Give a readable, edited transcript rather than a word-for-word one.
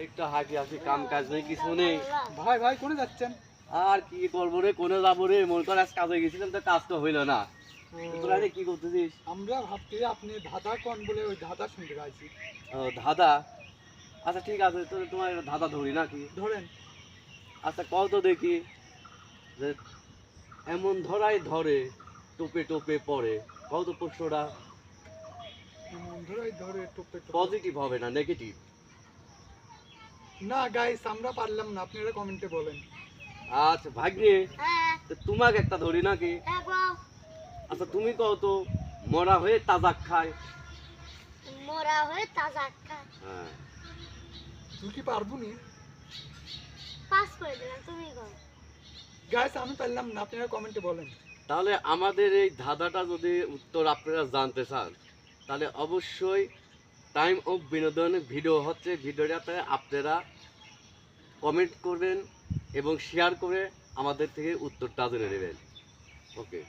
একটু হাঁটি আসি, কাম কাজ নেই, কিছু নেই। ভাই ভাই কোনে যাচ্ছেন? আর কি করবো রে, কোনে যাবো রে, মনে কর আজ কাজে গেছিলাম তো কাজ তো হইলো না। তোরা রে কি করতেছিস? আমরা ভাবছি আপনি ধাঁধা কোন বলে ওই ধাঁধা শুনতে গাইছি। ও ধাঁধা, আচ্ছা ঠিক আছে, তো তোমার ধাঁধা ধরি নাকি? ধরেন। আচ্ছা কও তো দেখি, যে এমন ধরাই ধরে টোপে টোপে পড়ে, কও তো প্রশ্নটা। ধরে ধরে টোপে টোপে। পজিটিভ হবে না নেগেটিভ? না গাইস আমরা পারলাম না, আপনারা কমেন্টে বলেন। আচ্ছা ভাগ্নে, তো তোমাকে একটা ধরি নাকি? আচ্ছা তুমি কও তো, মরা হয়ে তাজা খায়। মরা হয়ে তাজা খায়। হ্যাঁ, তুই কি পারবো নি? পাস করে দিলাম, তুমি কর। গাইস আমি পারলাম না, আপনারা কমেন্টে বলেন। তাহলে আমাদের এই ধাঁধাটা যদি উত্তর আপনারা জানতে চান, তাহলে অবশ্যই টাইম অফ বিনোদন ভিডিও হচ্ছে, ভিডিওটাতে আপনারা কমেন্ট করবেন এবং শেয়ার করে আমাদের থেকে উত্তরটা জেনে নেবেন। ওকে।